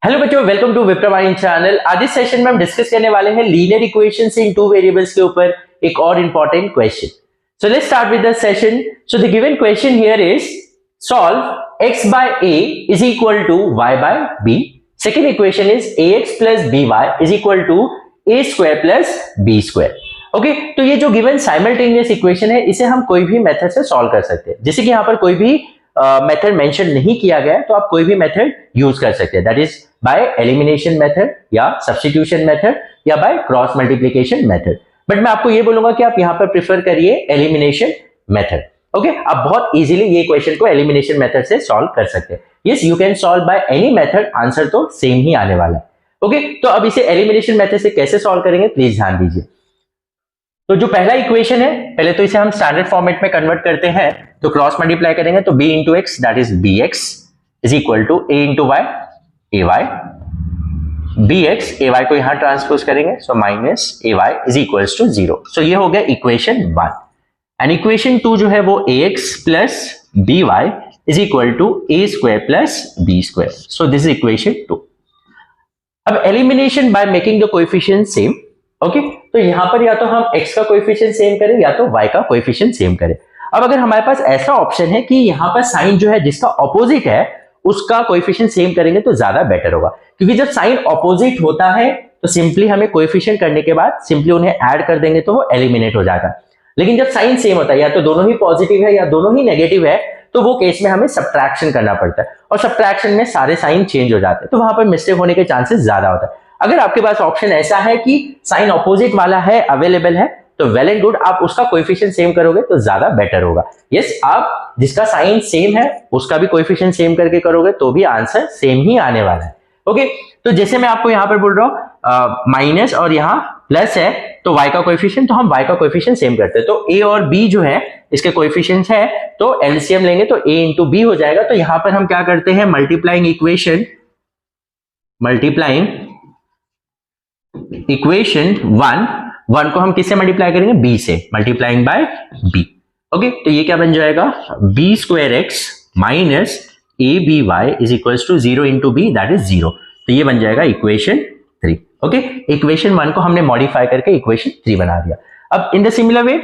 Hello बच्चों, welcome to विप्रमाइन channel. आज इस सेशन में हम डिस्कस करने वाले हैं लीनियर इक्वेशंस इन टू वेरिएबल्स के ऊपर एक और important question. So let's start with the session. So the given question here is solve x by a is equal to y by b. Second equation is ax plus by is equal to a square plus b square. Okay, तो ये जो given simultaneous equation है इसे हम कोई भी method से solve कर सकते हैं। जैसे कि यहाँ पर कोई भी मेथड मेंशन नहीं किया गया है तो आप कोई भी मेथड यूज कर सकते हैं, that is by elimination method या सब्स्टिट्यूशन मेथड या by cross multiplication method. But मैं आपको ये बोलूंगा कि आप यहाँ पर प्रिफर करिए एलिमिनेशन मेथड। ओके, आप बहुत इजीली ये क्वेश्चन को एलिमिनेशन मेथड से सॉल्व कर सकते हैं। Yes, you can solve by any method, answer तो सेम ही आने वाला है। ओके, तो अब इसे एलिमिनेशन मेथड से कैसे सॉल्व करेंगे प्लीज ध्यान दीजिए। तो जो पहला इक्वेशन है, पहले तो इसे हम स्टैंडर्ड फॉर्मेट में कन्वर्ट करते हैं, तो क्रॉस मल्टीप्लाई करेंगे तो b into X that is B X is equal to a into Y A Y, B X A Y को यहां ट्रांसपोज करेंगे so minus A Y is equal to 0। So ये हो गया इक्वेशन 1। एंड इक्वेशन 2 जो है वो A X plus B Y is equal to A square plus B square. So this is equation 2। अब elimination by making the coefficient same. Okay, तो यहां पर या तो हम x का कोएफिशिएंट सेम करें या तो y का कोएफिशिएंट सेम करें। अब अगर हमारे पास ऐसा ऑप्शन है कि यहां पर साइन जो है जिसका ऑपोजिट है उसका कोएफिशिएंट सेम करेंगे तो ज्यादा बेटर होगा, क्योंकि जब साइन ऑपोजिट होता है तो सिंपली हमें कोएफिशिएंट करने के बाद सिंपली उन्हें ऐड कर देंगे तो वो एलिमिनेट हो जाता है। लेकिन जब साइन सेम होता है, या तो दोनों ही पॉजिटिव है या दोनों ही नेगेटिव है, तो वो केस में हमें सब्ट्रैक्शन करना पड़ता है और सब्ट्रैक्शन में सारे साइन चेंज हो जाते हैं, तो वहां पर मिस्टेक होने के चांसेस ज्यादा होता है। अगर आपके पास ऑप्शन ऐसा है कि साइन ऑपोजिट वाला है, अवेलेबल है, तो वेल एंड गुड, आप उसका कोएफिशिएंट सेम करोगे तो ज्यादा बेटर होगा। यस, आप जिसका साइन सेम है उसका भी कोएफिशिएंट सेम करके करोगे तो भी आंसर सेम ही आने वाला है। ओके, तो जैसे मैं आपको यहां पर बोल रहा हूं माइनस और यहां प्लस है तो y का कोएफिशिएंट, तो हम y का कोएफिशिएंट सेम करते हैं। तो a और b जो है इसके कोएफिशिएंट्स है, तो एलसीएम लेंगे तो a इंटू बी हो जाएगा। तो यहां पर हम क्या करते हैं, मल्टीप्लाइंग इक्वेशन 1 को हम किससे मल्टीप्लाई करेंगे, b से, मल्टीप्लाइंग बाय b। ओके, तो ये क्या बन जाएगा, b square X minus A B Y is equal to 0 into B that is 0। तो ये बन जाएगा इक्वेशन 3। ओके, इक्वेशन 1 को हमने मॉडिफाई करके इक्वेशन 3 बना दिया। अब in the similar way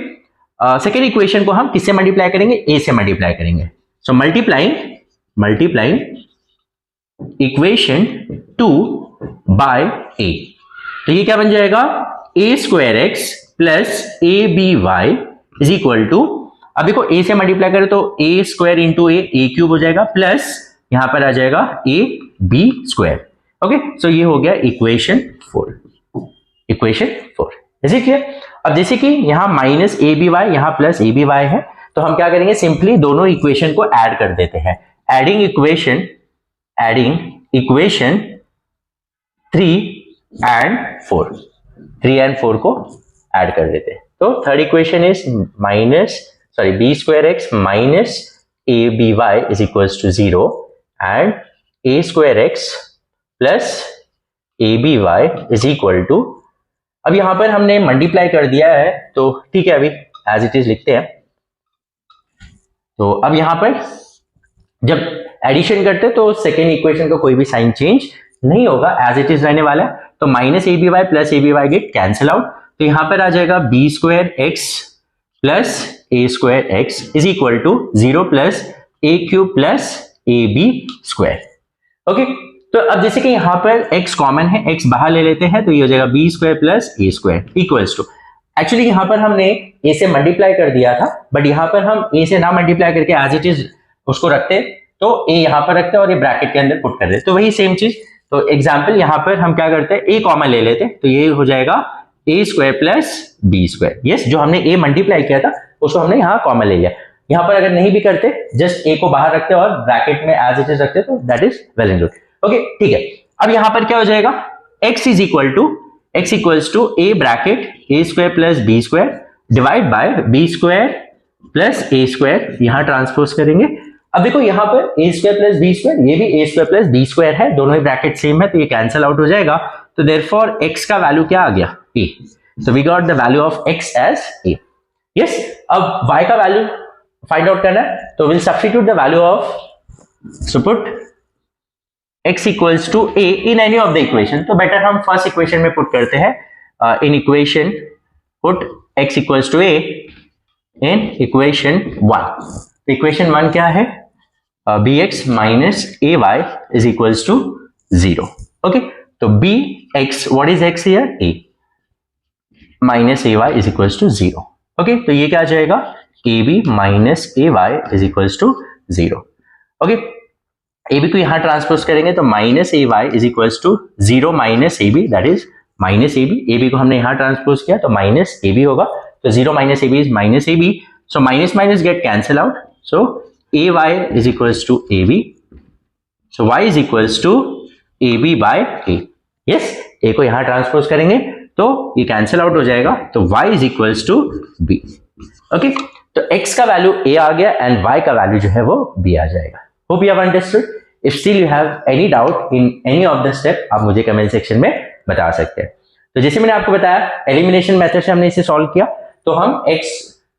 second equation को हम किससे मल्टीप्लाई करेंगे, a से मल्टीप्लाई करेंगे। So multiplying equation 2 by a, तो ये क्या बन जाएगा, a square X plus A B Y is equal to, अब देखो a से मल्टीप्लाई करें तो a square into a cube हो जाएगा, प्लस यहां पर आ जाएगा a b square. Okay, so ये हो गया इक्वेशन 4। जैसे कि अब जैसे कि यहां माइनस ए बी वाई, यहां प्लस ए बी वाई है, तो हम क्या करेंगे, सिंपली दोनों इक्वेशन को ऐड कर देते हैं। एडिंग इक्वेशन 3 and 4 को ऐड कर देते हैं। तो third equation is B square X minus A B Y is equal to 0 and A square X plus A B Y is equal to, अब यहां पर हमने मल्टीप्लाई कर दिया है तो ठीक है, अभी एज इट इज लिखते हैं। तो अब यहां पर जब एडिशन करते तो सेकेंड इक्वेशन का कोई भी साइन चेंज नहीं होगा, एज इट इज रहने वाला है। तो minus A B Y plus A B Y get cancel out, तो यहां पर आ जाएगा B square X plus A square X is equal to 0 plus A cube plus A B square. Okay, तो अब जैसे कि यहां पर x कॉमन है, x बाहर ले लेते हैं, तो ये हो जाएगा B square plus A square equals to, actually यहां पर हमने a से मल्टीप्लाई कर दिया था, बट यहां पर हम a से ना मल्टीप्लाई करके एज इट इज उसको रखते, तो a यहां पर रखते और ये ब्रैकेट के अंदर पुट कर देते, तो वही सेम चीज। तो एग्जाम्पल यहां पर हम क्या करते हैं, a कॉमन ले लेते, तो ये हो जाएगा a square plus B square. Yes, जो हमने a मल्टीप्लाई किया था उसको हमने यहाँ कॉमन ले लिया। यहां पर अगर नहीं भी करते, जस्ट a को बाहर रखते और ब्रैकेट में एज इट इज रखते, तो that is well and good. Okay, ठीक है। अब यहां पर क्या हो जाएगा, x equals to a bracket a square plus B square divide by B square plus A square, यहां ट्रांसपोज करेंगे। अब देखो यहां पर a square plus B square, ये भी a square plus B square है, दोनों ही ब्रैकेट सेम है, तो ये कैंसिल आउट हो जाएगा। तो देयरफॉर x का वैल्यू क्या आ गया, a। So we got the value of x as a। Yes, अब y का वैल्यू फाइंड आउट करना है, तो will substitute the value of, so put x equals to a in any of the equation, तो better हम first equation में put करते हैं। In equation put x equals to a in equation 1। Equation 1 क्या है? bx minus ay is equals to 0। Okay, तो bx, what is x here? a minus ay is equals to 0। Okay, तो ये क्या आ जाएगा? ab minus ay is equals to 0। Okay, ab को यहां ट्रांसपोज करेंगे तो minus ay is equals to 0 minus ab, that is minus ab को हमने यहां ट्रांसपोज किया तो माइनस ab होगा, तो 0 minus ab is minus ab, so minus minus get cancel out, so ay is equals to ab, so y is equals to ab by a। Yes, a को यहां transpose करेंगे तो ये cancel out हो जाएगा, तो y is equals to b। Okay, तो x का वैल्यू a आ गया एंड y का वैल्यू जो है वो b आ जाएगा। Hope you have understood. If still you have any doubt in any of the step, आप मुझे कमेंट सेक्शन में बता सकते हैं। तो जैसे मैंने आपको बताया, एलिमिनेशन मेथड से हमने इसे सॉल्व किया, तो हम x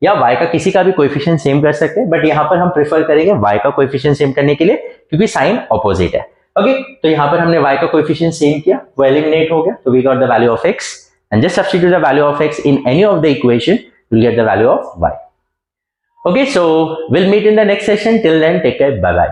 या y का किसी का भी कोएफिशिएंट सेम कर सकते हैं, बट यहाँ पर हम प्रेफर करेंगे y का कोएफिशिएंट सेम करने के लिए, क्योंकि साइन ऑपोजिट है। ओके, तो यहाँ पर हमने y का कोएफिशिएंट सेम किया, वो एलिमिनेट हो गया, तो we got the value of x and just substitute the value of x in any of the equation, you'll get the value of y. Okay, so we'll meet in the next session. Till then, take care. Bye bye.